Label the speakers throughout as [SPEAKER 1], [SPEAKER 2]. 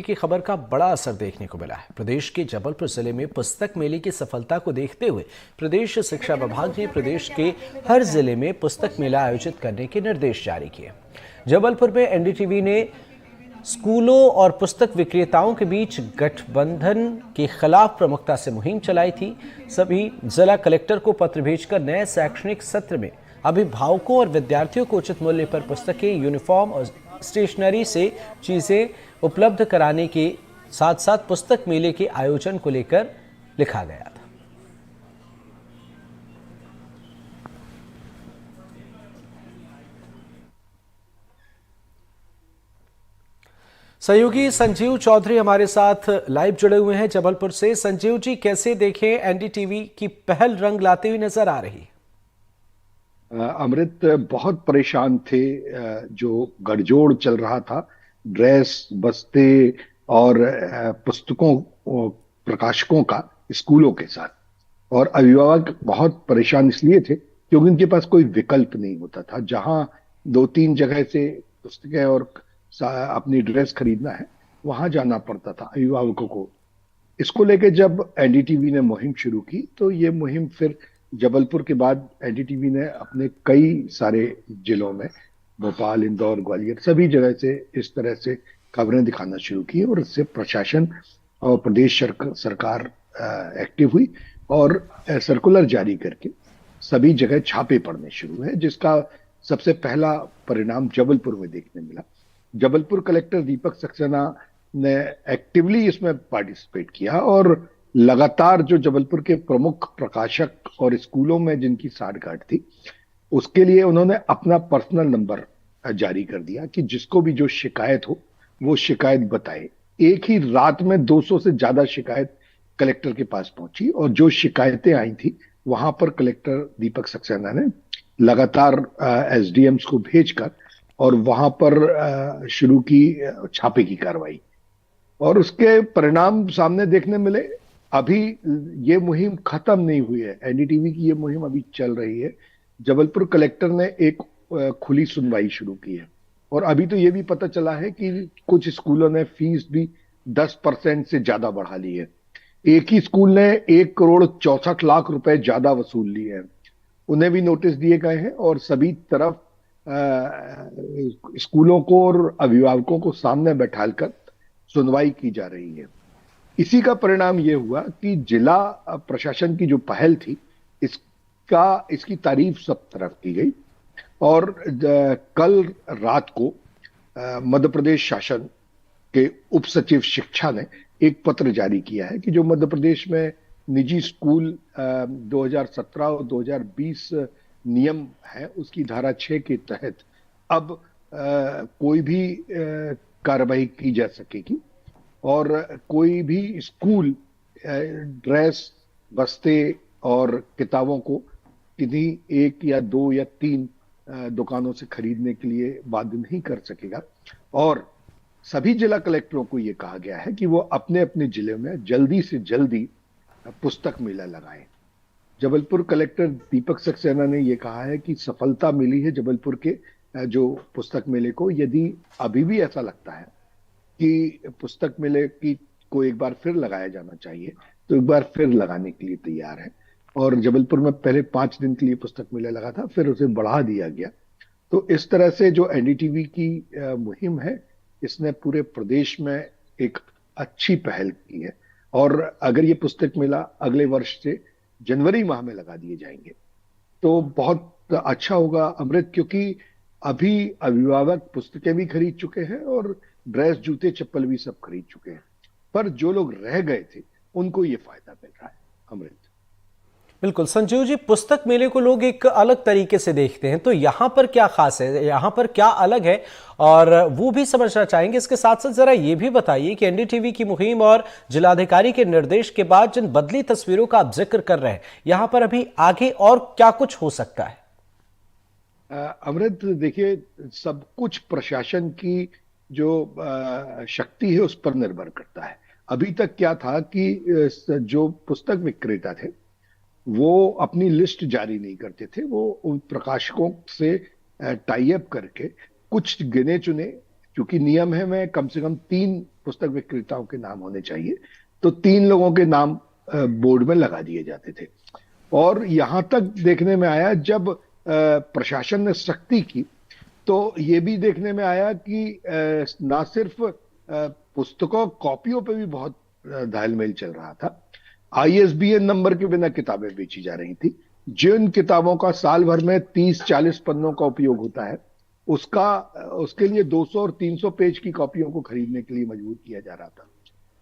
[SPEAKER 1] की खबर का बड़ा असर देखने को मिला है। प्रदेश के जबलपुर जिले में पुस्तक मेले की सफलता को देखते हुए प्रदेश शिक्षा विभाग ने प्रदेश के हर जिले में पुस्तक मेला आयोजित करने के निर्देश जारी किए। जबलपुर में एनडीटीवी ने स्कूलों और पुस्तक विक्रेताओं के बीच गठबंधन के खिलाफ प्रमुखता से मुहिम चलाई थी। सभी जिला कलेक्टर को पत्र भेजकर नए शैक्षणिक सत्र में अभिभावकों और विद्यार्थियों को उचित मूल्य पर पुस्तकें, यूनिफॉर्म और स्टेशनरी से चीजें उपलब्ध कराने के साथ साथ पुस्तक मेले के आयोजन को लेकर लिखा गया था। सहयोगी संजीव चौधरी हमारे साथ लाइव जुड़े हुए हैं जबलपुर से। संजीव जी, कैसे देखें एनडीटीवी की पहल रंग लाते हुए नजर आ रही?
[SPEAKER 2] अमृत, बहुत परेशान थे। जो गठजोड़ चल रहा था ड्रेस, बस्ते और पुस्तकों प्रकाशकों का स्कूलों के साथ, और अभिभावक बहुत परेशान इसलिए थे क्योंकि उनके पास कोई विकल्प नहीं होता था। जहां दो तीन जगह से पुस्तकें और अपनी ड्रेस खरीदना है, वहां जाना पड़ता था अभिभावकों को। इसको लेके जब एनडीटीवी ने मुहिम शुरू की तो ये मुहिम फिर जबलपुर के बाद एनडीटीवी ने अपने कई सारे जिलों में, भोपाल, इंदौर, ग्वालियर, सभी जगह से इस तरह से खबरें दिखाना शुरू की, और इससे प्रशासन और प्रदेश सरकार एक्टिव हुई और सर्कुलर जारी करके सभी जगह छापे पड़ने शुरू हुए, जिसका सबसे पहला परिणाम जबलपुर में देखने मिला। जबलपुर कलेक्टर दीपक सक्सेना ने एक्टिवली इसमें पार्टिसिपेट किया और लगातार जो जबलपुर के प्रमुख प्रकाशक और स्कूलों में जिनकी साठगांठ थी, उसके लिए उन्होंने अपना पर्सनल नंबर जारी कर दिया कि जिसको भी जो शिकायत हो वो शिकायत बताए। एक ही रात में 200 से ज्यादा शिकायत कलेक्टर के पास पहुंची, और जो शिकायतें आई थी वहां पर कलेक्टर दीपक सक्सेना ने लगातार एसडीएम्स को भेजकर और वहां पर शुरू की छापे की कार्रवाई, और उसके परिणाम सामने देखने मिले। अभी ये मुहिम खत्म नहीं हुई है, एनडीटीवी की ये मुहिम अभी चल रही है। जबलपुर कलेक्टर ने एक खुली सुनवाई शुरू की है, और अभी तो ये भी पता चला है कि कुछ स्कूलों ने फीस भी 10% से ज्यादा बढ़ा ली है। एक ही स्कूल ने 1,64,00,000 रुपए ज्यादा वसूल लिए हैं। उन्हें भी नोटिस दिए गए हैं और सभी तरफ स्कूलों को और अभिभावकों को सामने बैठाकर सुनवाई की जा रही है। इसी का परिणाम यह हुआ कि जिला प्रशासन की जो पहल थी, इसकी तारीफ सब तरफ की गई, और कल रात को मध्य प्रदेश शासन के उप सचिव शिक्षा ने एक पत्र जारी किया है कि जो मध्य प्रदेश में निजी स्कूल 2017 और 2020 नियम है, उसकी धारा 6 के तहत अब कोई भी कार्रवाई की जा सकेगी, और कोई भी स्कूल ड्रेस, बस्ते और किताबों को किन्हीं एक या दो या तीन दुकानों से खरीदने के लिए बाध्य नहीं कर सकेगा। और सभी जिला कलेक्टरों को यह कहा गया है कि वो अपने अपने जिले में जल्दी से जल्दी पुस्तक मेला लगाएं। जबलपुर कलेक्टर दीपक सक्सेना ने यह कहा है कि सफलता मिली है जबलपुर के जो पुस्तक मेले को। यदि अभी भी ऐसा लगता है कि पुस्तक मेले को एक बार फिर लगाया जाना चाहिए, तो एक बार फिर लगाने के लिए तैयार है। और जबलपुर में पहले 5 दिन के लिए पुस्तक मेला लगा था, फिर उसे बढ़ा दिया गया। तो इस तरह से जो एनडीटीवी की मुहिम है, इसने पूरे प्रदेश में एक अच्छी पहल की है, और अगर ये पुस्तक मेला अगले वर्ष से जनवरी माह में लगा दिए जाएंगे तो बहुत अच्छा होगा अमृत, क्योंकि अभी अभिभावक पुस्तकें भी खरीद चुके हैं और ड्रेस, जूते, चप्पल भी सब खरीद चुके हैं, पर जो लोग रह गए थे उनको ये फायदा मिल रहा है अमृत।
[SPEAKER 1] बिल्कुल संजीव जी, पुस्तक मेले को लोग एक अलग तरीके से देखते हैं, तो यहां पर क्या खास है, यहां पर क्या अलग है, और वो भी समझना चाहेंगे। इसके साथ साथ जरा ये भी बताइए कि एनडीटीवी की मुहिम और जिलाधिकारी के निर्देश के बाद जिन बदली तस्वीरों का आप जिक्र कर रहे हैं, यहां पर अभी आगे और क्या कुछ हो सकता है?
[SPEAKER 2] अमृत, देखिए, सब कुछ प्रशासन की जो शक्ति है उस पर निर्भर करता है। अभी तक क्या था कि जो पुस्तक विक्रेता थे वो अपनी लिस्ट जारी नहीं करते थे, वो उन प्रकाशकों से टाई अप करके कुछ गिने चुने क्योंकि नियम है में कम से कम 3 पुस्तक विक्रेताओं के नाम होने चाहिए, तो 3 लोगों के नाम बोर्ड में लगा दिए जाते थे। और यहां तक देखने में आया जब प्रशासन ने सख्ती की, तो ये भी देखने में आया कि ना सिर्फ पुस्तकों कॉपियों पे भी बहुत दालमेल चल रहा था। आईएसबीएन नंबर के बिना किताबें बेची जा रही थी। जिन किताबों का साल भर में 30-40 पन्नों का उपयोग होता है, उसका उसके लिए 200 और 300 पेज की कॉपियों को खरीदने के लिए मजबूर किया जा रहा था।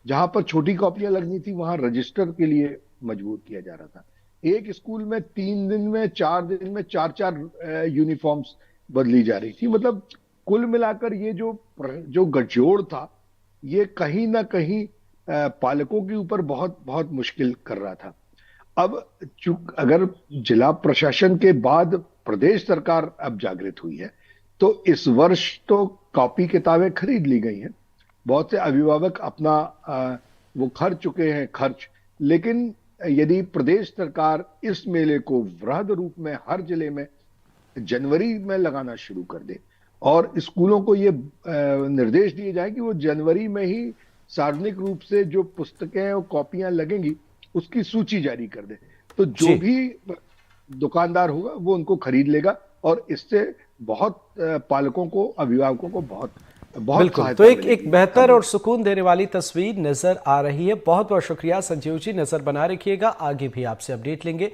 [SPEAKER 2] जहां पर छोटी कॉपियां लगनी थी, वहां रजिस्टर के लिए मजबूर किया जा रहा था। एक स्कूल में 3 दिन में 4 दिन में 4-4 यूनिफॉर्म्स बदली जा रही थी। मतलब कुल मिलाकर ये जो जो गठजोड़ था, ये कहीं ना कहीं पालकों के ऊपर बहुत बहुत मुश्किल कर रहा था। अब अगर जिला प्रशासन के बाद प्रदेश सरकार अब जागृत हुई है, तो इस वर्ष तो कॉपी किताबें खरीद ली गई हैं। बहुत से अभिभावक अपना वो खर्च चुके हैं खर्च। लेकिन यदि प्रदेश सरकार इस मेले को वृहद रूप में हर जिले में जनवरी में लगाना शुरू कर दे और स्कूलों को ये निर्देश दिए जाए कि वो जनवरी में ही सार्वजनिक रूप से जो पुस्तकें और कॉपियां लगेंगी उसकी सूची जारी कर दे, तो जो
[SPEAKER 1] जी,
[SPEAKER 2] भी दुकानदार होगा वो उनको खरीद लेगा और इससे बहुत पालकों को, अभिभावकों को बहुत बहुत
[SPEAKER 1] बिल्कुल। तो
[SPEAKER 2] सहायता
[SPEAKER 1] एक
[SPEAKER 2] मिलेगी।
[SPEAKER 1] बेहतर और सुकून देने वाली तस्वीर नजर आ रही है। बहुत बहुत शुक्रिया संजीव जी, नजर बना रखिएगा, आगे भी आपसे अपडेट लेंगे।